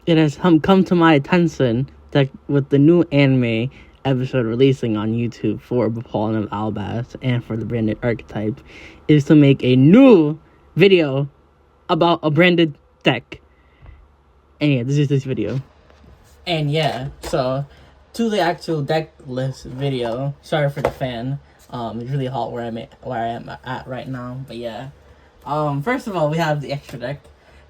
it has come to my attention that with the new anime episode releasing on YouTube for Bepalon of Albaz and for the branded archetype is to make a new video about a branded deck. And yeah, this is this video. And yeah, so to the actual deck list video. Sorry for the fan. It's really hot where I am at right now. But yeah. First of all, we have the extra deck.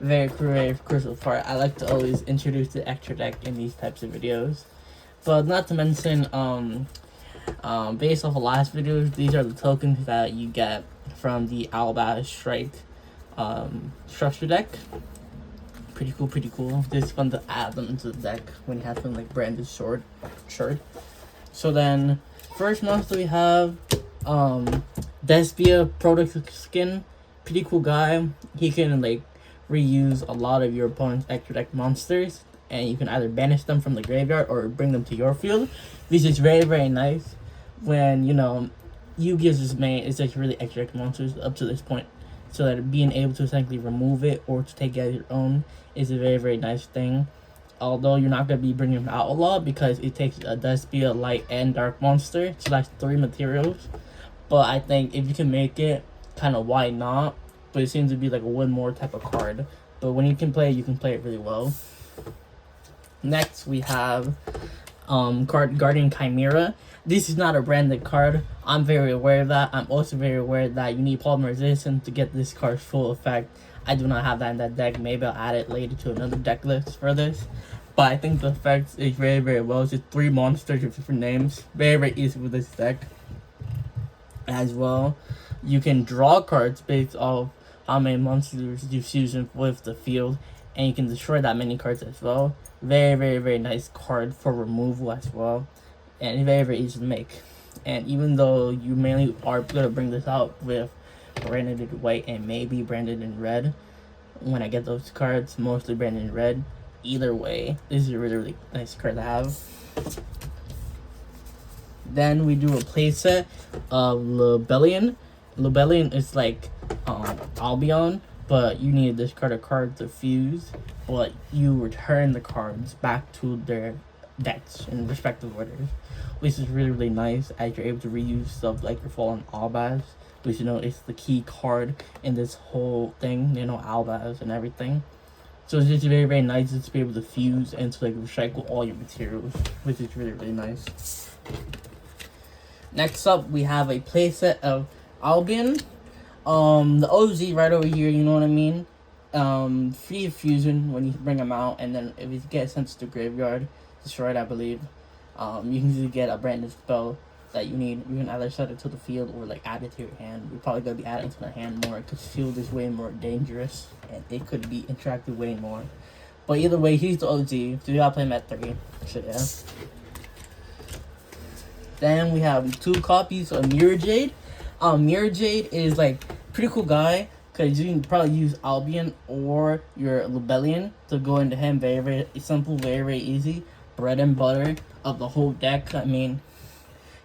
Very crucial part. I like to always introduce the extra deck in these types of videos. But not to mention, based off of last videos, these are the tokens that you get from the Albaz Strike structure deck. Pretty cool. It's fun to add them into the deck when you have something like branded shirt. So then, first monster we have Despia Product Skin. Pretty cool guy. He can like reuse a lot of your opponent's extra deck monsters, and you can either banish them from the graveyard or bring them to your field. This is very nice when you gives this main it's like really extra deck monsters up to this point, so that being able to essentially remove it or to take it as your own is a very nice thing. Although you're not going to be bringing them out a lot because it takes a Despia light and dark monster, so that's 3 materials. But I think if you can make it, kind of why not? But it seems to be like a one more type of card. But when you can play it, you can play it really well. Next we have Guardian Chimera. This is not a branded card. I'm very aware of that. I'm also very aware that you need Polymer Resistance to get this card's full effect. I do not have that in that deck. Maybe I'll add it later to another deck list for this. But I think the effect is very well. It's just 3 monsters with different names. Very easy with this deck. As well, you can draw cards based off how many monsters you fuse with the field, and you can destroy that many cards as well. Very nice card for removal as well, and very easy to make. And even though you mainly are gonna bring this out with branded in white and maybe branded in red, when I get those cards, mostly branded in red. Either way, this is a really nice card to have. Then we do a playset of Lubellion. Lubellion is like Albion, but you need to discard a card to fuse, but you return the cards back to their decks in respective orders, which is really nice as you're able to reuse stuff like your Fallen Albaz, which is the key card in this whole thing, Albaz and everything. So it's just very nice to be able to fuse and to like recycle all your materials, which is really nice. Next up, we have a playset of Albion. The OZ right over here, you know what I mean? Free fusion when you bring them out, and then if you get sent to the graveyard, destroyed, I believe. You can usually get a branded spell that you need. You can either set it to the field or like add it to your hand. You're probably gonna be adding to the hand more because field is way more dangerous and it could be interacted way more. But either way, he's the OZ, so you gotta play him at 3. So yeah. Then we have 2 copies of Mirror Jade. Mirror Jade is like pretty cool guy because you can probably use Albion or your Lubellion to go into him. Very simple, very easy. Bread and butter of the whole deck. I mean,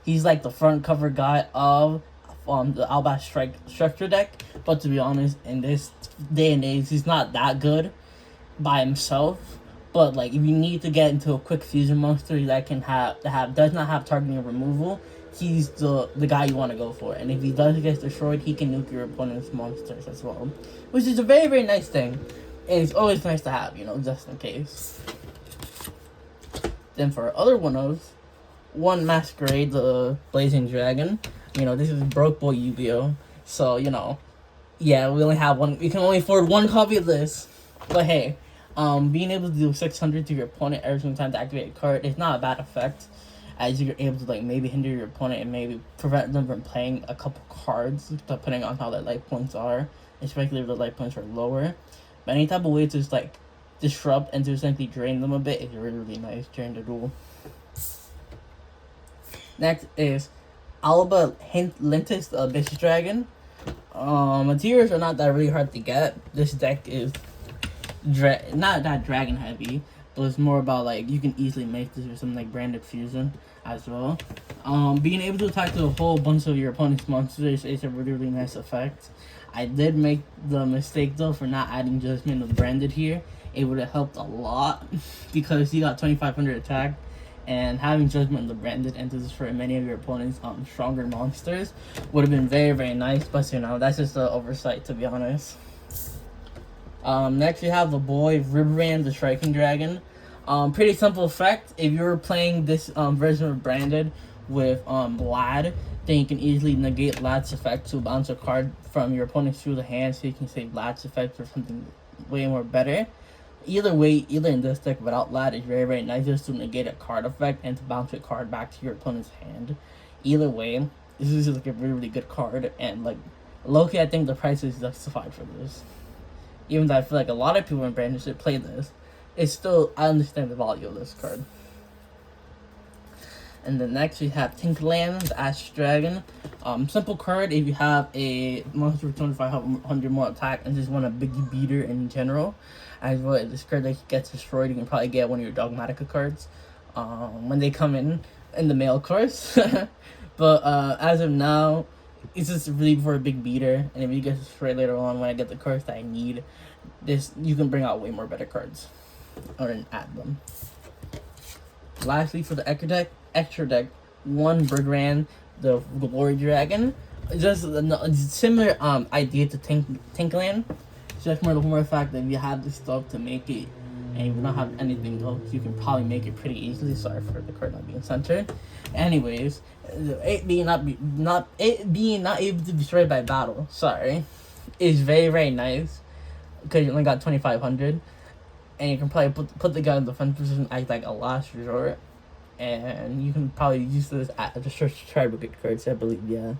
he's like the front cover guy of the Albaz Strike structure deck. But to be honest, in this day and age, he's not that good by himself. But like, if you need to get into a quick fusion monster that can does not have targeting or removal, he's the guy you want to go for. And if he does get destroyed, he can nuke your opponent's monsters as well, which is a very nice thing. And it's always nice to have, just in case. Then for other one Masquerade, the Blazing Dragon. This is Broke Boy Yu-Gi-Oh! So yeah, we only have one. We can only afford 1 copy of this. But hey. Being able to do 600 to your opponent every single time to activate a card is not a bad effect, as you're able to like maybe hinder your opponent and maybe prevent them from playing a couple cards, depending on how their life points are, especially if the life points are lower. But any type of way to just like disrupt and to essentially drain them a bit is really nice during the duel. Next is Alba Lintis, the Vicious Dragon. Materials are not that really hard to get. This deck is not that dragon heavy, but it's more about like you can easily make this with something like branded fusion as well. Being able to attack to a whole bunch of your opponent's monsters is a really nice effect. I did make the mistake though for not adding Judgment of Branded here. It would have helped a lot because he got 2500 attack, and having Judgment of the Branded and to destroy many of your opponent's stronger monsters would have been very, very nice. But you know, that's just an oversight, to be honest. Next we have the boy Riverrand, the Striking Dragon. Pretty simple effect. If you're playing this version of Branded with Lad, then you can easily negate Lad's effect to bounce a card from your opponent's through the hand, so you can save Lad's effect for something way more better. Either way, either in this deck without Lad, is very, very nice just to negate a card effect and to bounce a card back to your opponent's hand. Either way, this is like a really, really good card, and like low-key, I think the price is justified for this. Even though I feel like a lot of people in Branded should play this, it's still, I understand the value of this card. And then next we have Tinkerland, the Ash Dragon. Simple card if you have a monster with 2500 more attack and just want a biggie beater in general. As well as this card that gets destroyed, you can probably get one of your Dogmatica cards when they come in the mail, of course. But as of now, it's just really for a big beater. And if you get destroyed later on when I get the cards that I need, this you can bring out way more better cards or add them. Lastly, for the extra deck, one Bergrand, the Glory Dragon. Just a similar idea to Tinkerland. It's just more the fact that if you have the stuff to make it, and you don't have anything else, you can probably make it pretty easily. Sorry for the card not being centered. Anyways, it being not able to be destroyed by battle, sorry, is very, very nice because you only got 2500. And you can probably put the guy in the defense position as like a last resort. And you can probably use this as just try brigade cards, I believe, yeah.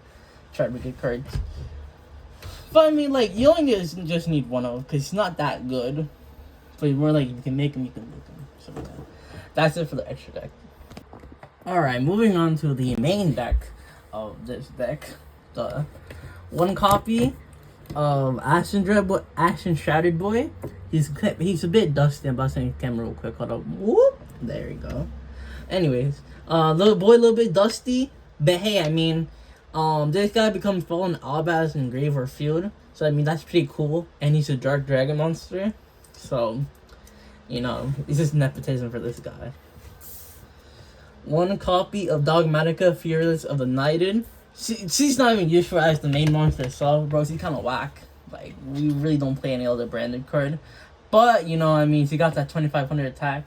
Try brigade cards. But I mean, like, you only just need one of, because it's not that good. But more like, if you can make them, you can make them. So, yeah. That's it for the extra deck. Alright, moving on to the main deck of this deck. The one copy of Ashen Shattered Boy. He's a bit dusty. I'm about to his camera real quick. Hold up. Whoop. There you go. Anyways, little boy, a little bit dusty. But hey, I mean, this guy becomes fallen Albaz in grave or field. So I mean, that's pretty cool. And he's a dark dragon monster. So, you know, it's just nepotism for this guy. One copy of Dogmatica, Fearless of the Knighted. She's not even useful as the main monster itself, bro. She's kind of whack. Like, we really don't play any other Branded card. But, you know, I mean, she got that 2500 attack.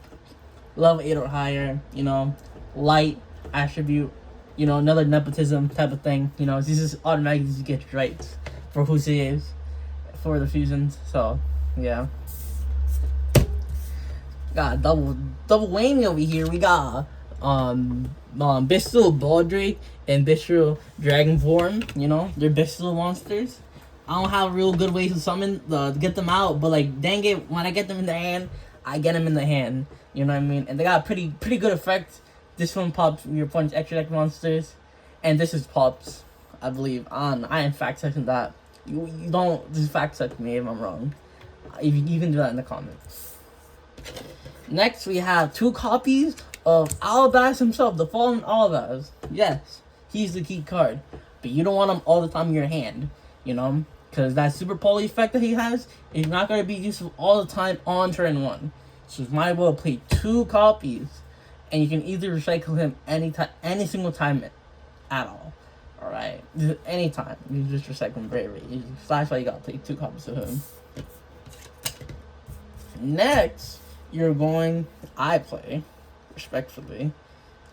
Level 8 or higher, you know. Light attribute. You know, another nepotism type of thing. You know, she just automatically gets rights for who she is. For the fusions. So, yeah. Got double whammy over here. We got Bestial Baldrake and Bestial Dragonborn. You know, they're Bestial monsters. I don't have a real good way to summon to get them out, but like, dang it, when I get them in the hand, I get them in the hand. You know what I mean? And they got a pretty good effect. This one pops your opponent's extra deck monsters, and this is pops, I believe. I am fact checking that. You don't just fact check me if I'm wrong. You can do that in the comments. Next, we have two copies of Albaz himself, the Fallen Albaz. Yes, he's the key card, but you don't want him all the time in your hand. You know, because that super poly effect that he has is not going to be useful all the time on turn 1. So you might as well play two copies, and you can either recycle him any single time at all. Alright, anytime. You just recycle him bravely. That's why you got to play two copies of him. Next, I play, respectfully,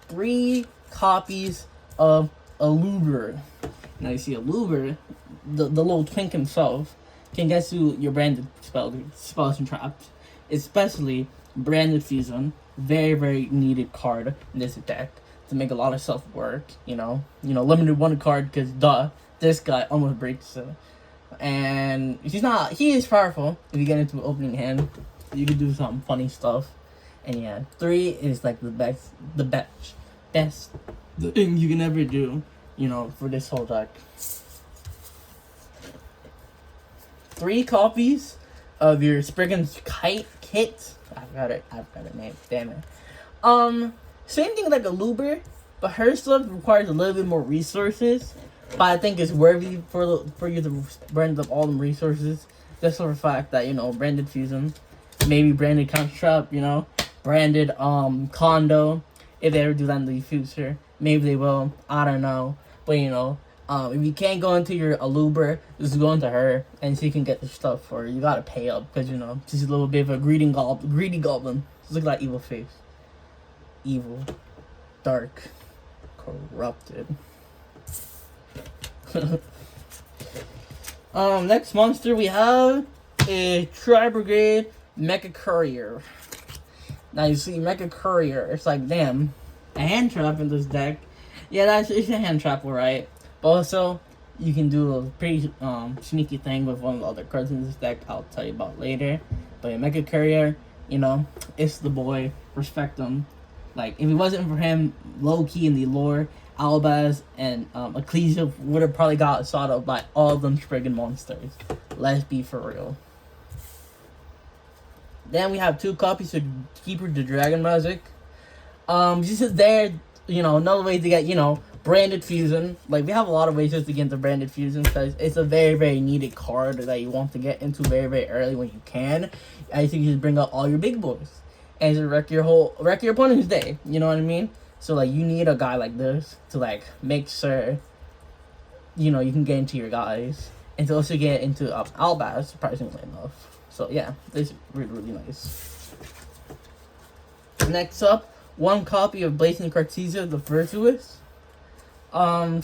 3 copies of Aluber. Now you see Aluber, the little twink himself, can get through your Branded spells and traps. Especially Branded Fusion. Very, very needed card in this deck to make a lot of stuff work. You know, limited one card because this guy almost breaks it. And he is powerful if you get into an opening hand. You can do some funny stuff. And yeah, 3 is like the best thing you can ever do, you know, for this whole deck. 3 copies of your Spriggan's Kite kit. I've got a name, damn it. Same thing like a Luber, but her stuff requires a little bit more resources. but I think it's worthy for you to burn up all the resources just for the fact that, you know, branded fusion, maybe branded counter trap, you know, branded condo. If they ever do that in the future, maybe they will. I don't know, but you know, if you can't go into your Aluber, just go into her, and she can get the stuff for you. You gotta pay up because, you know, she's a little bit of a greedy goblin. Just look like evil face, evil, dark, corrupted. Next monster we have is Tri-Brigade Mecha Courier. Now you see Mecha Courier, it's like, damn, a hand trap in this deck. Yeah, it's a hand trap, alright. But also, you can do a pretty sneaky thing with one of the other cards in this deck I'll tell you about later. But Mecha Courier, you know, it's the boy. Respect him. Like, if it wasn't for him, low-key in the lore, Albaz and Ecclesia would have probably got sought out by all of them friggin' monsters. Let's be for real. Then we have 2 copies of Keeper the Dragon Magic. This is there, you know, another way to get, you know, branded fusion. Like, we have a lot of ways just to get into branded fusion because it's a very, very needed card that you want to get into very, very early when you can. I think you just bring out all your big boys and just wreck your opponent's day. You know what I mean? So, like, you need a guy like this to, like, make sure, you know, you can get into your guys and to also get into Albaz, surprisingly enough. So, yeah, this is really, really nice. Next up, 1 copy of Blazing Cartesia the Virtuous.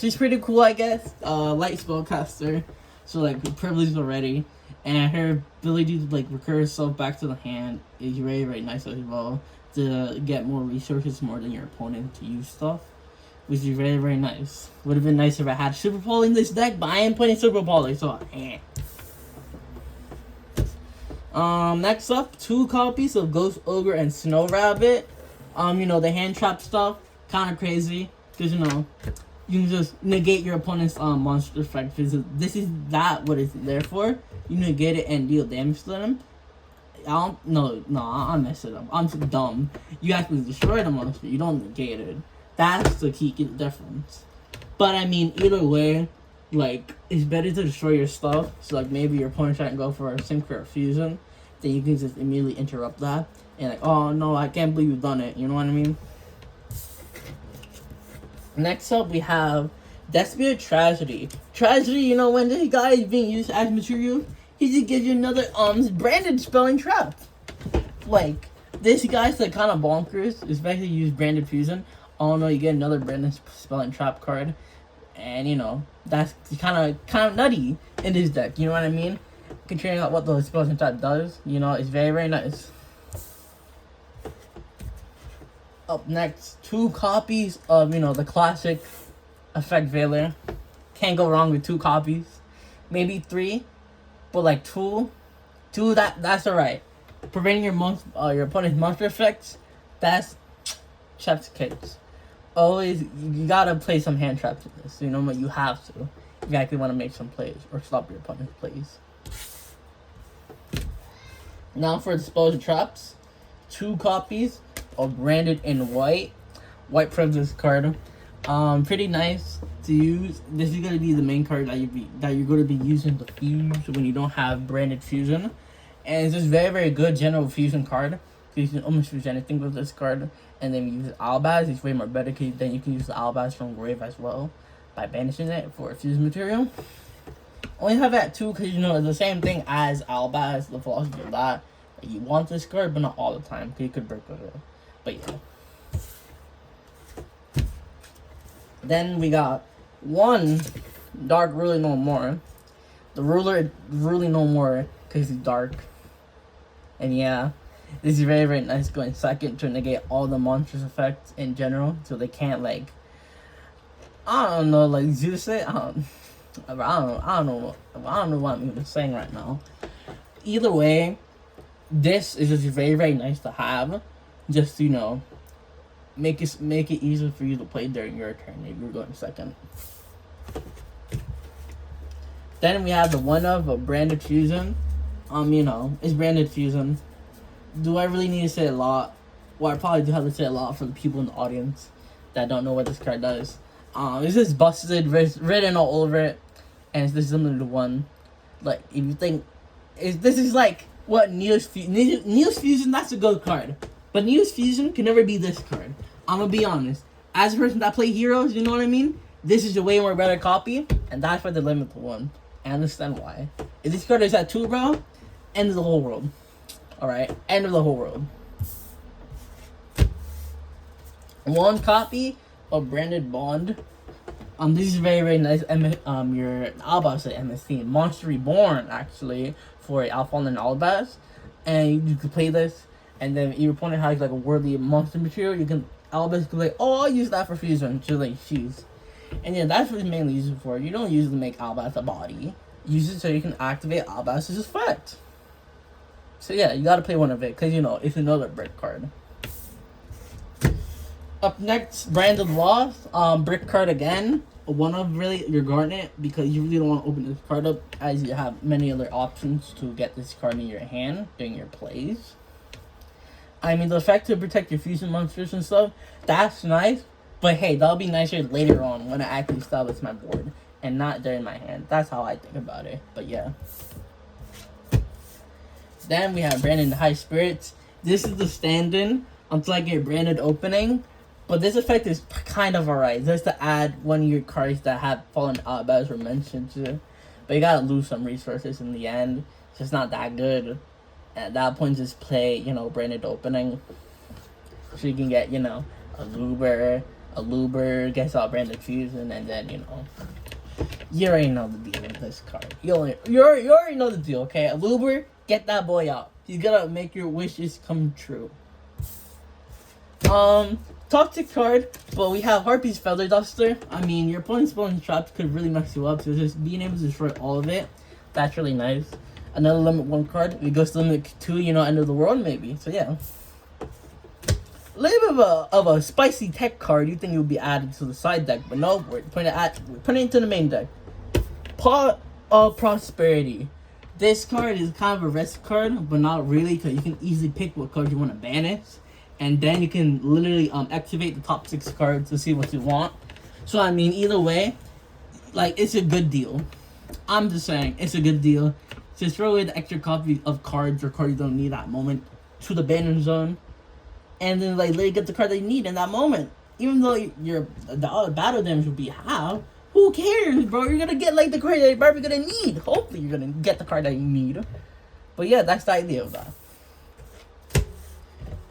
She's pretty cool, I guess. Light spellcaster, so like privileged already, and her ability to like recur herself back to the hand is very, very nice as well. To get more resources more than your opponent to use stuff, which is very, very nice. Would have been nice if I had Super Poly in this deck, but I am putting Super Poly, so next up, 2 copies of Ghost Ogre and Snow Rabbit. You know, the hand trap stuff, kind of crazy, because, you know, you can just negate your opponent's monster effect. This is what it's there for. You negate it and deal damage to them. I mess it up. I'm too dumb. You actually destroy the monster. You don't negate it. That's the key difference. But I mean, either way, like, it's better to destroy your stuff. So like maybe your opponent trying to go for a Synchro Fusion, then you can just immediately interrupt that and like, oh no, I can't believe you've done it. You know what I mean? Next up, we have Desperate Tragedy. Tragedy, you know, when this guy is being used as material, he just gives you another branded spelling trap. Like, this guy's like kind of bonkers, especially use branded fusion. Oh no, you get another branded spelling trap card, and you know that's kind of nutty in this deck. You know what I mean? Considering what the spelling trap does, you know, it's very, very nice. Up next, 2 copies of, you know, the classic Effect Veiler. Can't go wrong with 2 copies. Maybe 3, but like 2, that's alright. Preventing your opponent's monster effects, that's chef's kiss. Always, you gotta play some hand traps in this. You know what, you have to. If you actually want to make some plays or stop your opponent's plays. Now for Explosion Traps, 2 copies of Branded in White Privilege card. Pretty nice to use. This is gonna be the main card that you're gonna be using to fuse when you don't have Branded Fusion, and it's just very, very good general fusion card. So you can almost fuse anything with this card, and then you use Albaz. It's way more better because then you can use the Albaz from Grave as well by banishing it for a fusion material. Only have that too because, you know, it's the same thing as Albaz. The philosophy of that, you want this card, but not all the time because you could break with it. But yeah. Then we got 1 Dark Ruler No More. The Ruler really no more because he's dark. And yeah, this is very, very nice going second to negate all the monsters effects in general, so they can't like, I don't know, like Zeus it. I don't know what I'm even saying right now. Either way, this is just very, very nice to have. Just, you know, make it easier for you to play during your turn if you're going second. Then we have the one of a Branded Fusion. You know, it's Branded Fusion. Do I really need to say a lot? Well, I probably do have to say a lot for the people in the audience that don't know what this card does. It's just busted, written all over it, and it's just similar to one. Like, if you think, this is like what Neos Fusion, that's a good card. But Neos Fusion can never be this card. I'm gonna be honest. As a person that play heroes, you know what I mean? This is a way more better copy, and that's why they limit to one. I understand why. If this card is at 2, bro, end of the whole world. Alright? End of the whole world. One copy of Branded Bond. This is very, very nice. Your Albaz at MST. Monster Reborn, actually, for Alphalon Albaz. And you can play this, and then your opponent has like a worthy monster material. You can Albaz can like, oh, I'll use that for fusion to like fuse. And yeah, that's what it's mainly used for. You don't usually make Albaz a body. Use it so you can activate Albaz's effect. So yeah, you gotta play one of it, because you know, it's another brick card. Up next, Branded Lost. Brick card again. One of really your Garnet, because you really don't want to open this card up, as you have many other options to get this card in your hand during your plays. I mean, the effect to protect your fusion monsters and stuff, that's nice. But hey, that'll be nicer later on when I actually establish my board, and not during my hand. That's how I think about it. But yeah. Then we have Branded High Spirits. This is the stand-in until I get Branded Opening. But this effect is kind of alright. Just to add one of your cards that have fallen out, as were mentioned to. But you gotta lose some resources in the end. It's just not that good. At that point, just play, you know, Branded Opening. So you can get, you know, a Luber gets out Branded Fusion, and then, you know, you already know the deal with this card. You already know the deal, okay? A Luber, get that boy out. He's gonna make your wishes come true. Toxic card, but we have Harpy's Feather Duster. I mean, your opponent's bonus traps could really mess you up, so just being able to destroy all of it, that's really nice. Another limit 1 card. If it goes to limit 2, you know, end of the world maybe. So yeah. A little bit of a spicy tech card. You think it would be added to the side deck, but no, we're putting it into the main deck. Pot of Prosperity. This card is kind of a risk card, but not really, because you can easily pick what card you want to banish. And then you can literally activate the top 6 cards to see what you want. So I mean, either way, like, it's a good deal. I'm just saying, it's a good deal. Just throw away the extra copy of cards or cards you don't need at that moment to the banner zone, and then like literally get the card that you need in that moment. Even though the battle damage will be half, who cares, bro? You're gonna get like the card that you're probably gonna need. Hopefully, you're gonna get the card that you need. But yeah, that's the idea of that.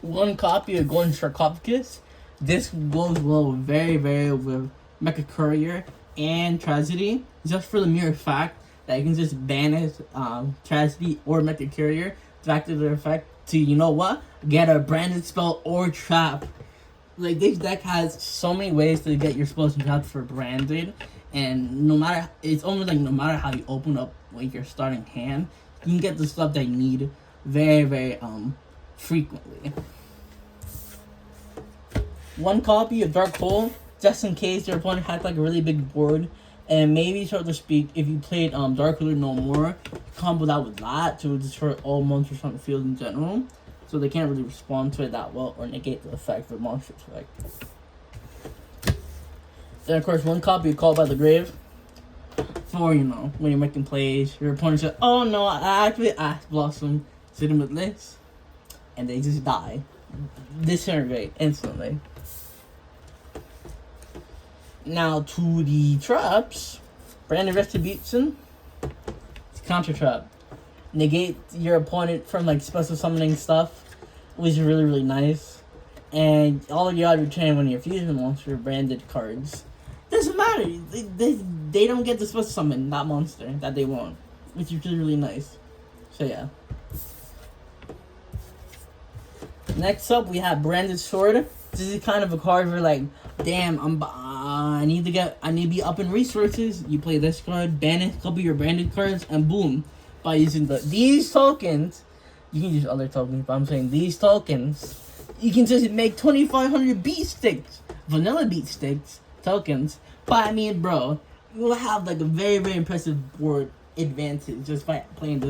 One copy of Golden Sarcophagus. This goes well very, very with Mecha Courier and Tragedy, just for the mere fact that you can just banish Tragedy or Mecha Courier to activate their effect to, you know what, get a branded spell or trap. Like, this deck has so many ways to get your spells and traps for branded, and it's almost like no matter how you open up like your starting hand, you can get the stuff that you need very, very frequently. One copy of Dark Hole, just in case your opponent had like a really big board, and maybe, so to speak, if you played Dark Ruler No More, combo that with that to destroy all monsters on the field in general, so they can't really respond to it that well or negate the effect of the monster's effect. Then of course, one copy of Called by the Grave, for, you know, when you're making plays, your opponent says, oh no, I actually Ash Blossom, sitting with this, and they just die. Disintegrate instantly. Now to the traps. Branded Retribution. It's counter trap. Negate your opponent from like special summoning stuff, which is really, really nice. And all you gotta return when your fusion monster branded cards. Doesn't matter. They don't get the special summon that monster that they want, which is really, really nice. So yeah. Next up, we have Branded Sword. This is kind of a card where like, damn, I need to be up in resources. You play this card, banish a couple of your branded cards, and boom. By using these tokens, you can use other tokens, but I'm saying these tokens, you can just make 2,500 beat sticks, vanilla beat sticks tokens. But I mean, bro, you will have like a very, very impressive board advantage just by playing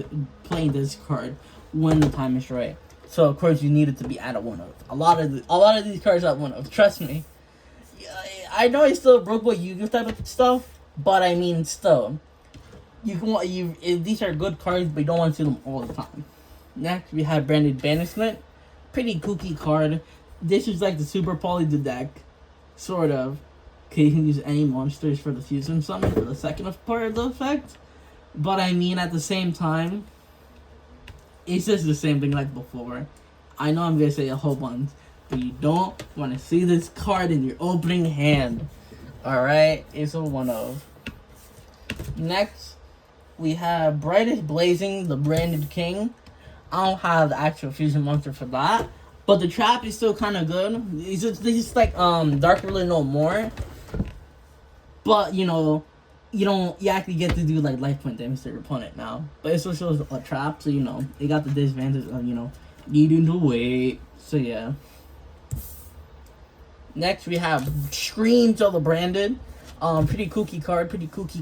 this card when the time is right. So of course you need it to be at a 1-of. A lot of these cards are at 1-of. Trust me. I know it's still broke what Yu-Gi-Oh type of stuff, but I mean still, these are good cards, but you don't want to see them all the time. Next, we have Branded Banishment, pretty kooky card. This is like the Super Poly the deck, sort of. Okay, you can use any monsters for the fusion summon for the second part of the effect, but I mean at the same time, it's just the same thing like before. I know I'm gonna say a whole bunch, but you don't want to see this card in your opening hand. Alright, it's a 1-of. Next, we have Brightest Blazing, the Branded King. I don't have the actual fusion monster for that, but the trap is still kind of good. It's just like Dark Ruler no more, but you actually get to do like life point damage to your opponent now. But it still shows a trap, so it got the disadvantage of needing to wait. So yeah. Next we have Screams of the Branded. Pretty kooky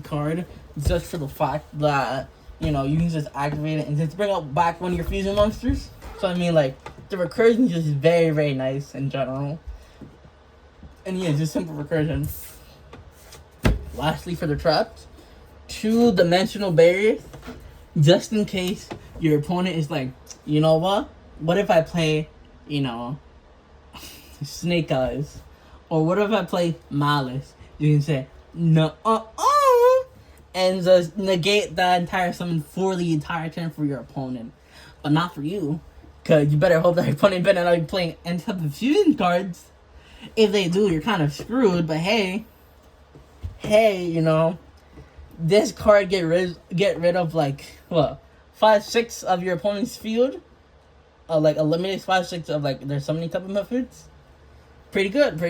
card. Just for the fact that you can just activate it and just bring out back one of your fusion monsters. So I mean, like, the recursion is just very, very nice in general. And yeah, just simple recursion. Lastly, for the traps, 2-dimensional barriers, just in case your opponent is like, you know what? What if I play, Snake Eyes, or what if I play Malice? You can say no, and just negate that entire summon for the entire turn for your opponent, but not for you, cause you better hope that your opponent better not be playing any type of fusion cards. If they do, you're kind of screwed. But hey, this card get rid of like what 5-6 of your opponent's field, like eliminates 5-6 of like their summoning type of methods. Pretty good.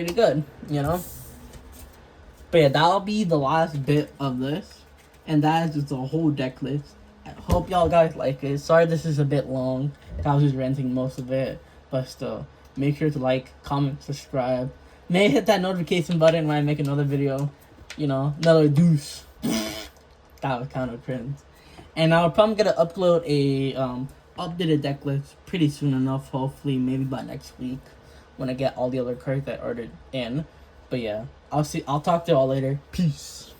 But yeah, that'll be the last bit of this, and that is just a whole deck list. I hope y'all guys like it. Sorry this is a bit long. I was just renting most of it, but still, make sure to like, comment, subscribe. May hit that notification button when I make another video. Another deuce. That was kind of cringe. And I'm probably gonna upload a updated deck list pretty soon enough. Hopefully, maybe by next week when I get all the other cards that I ordered in. But yeah, I'll talk to y'all later. Peace.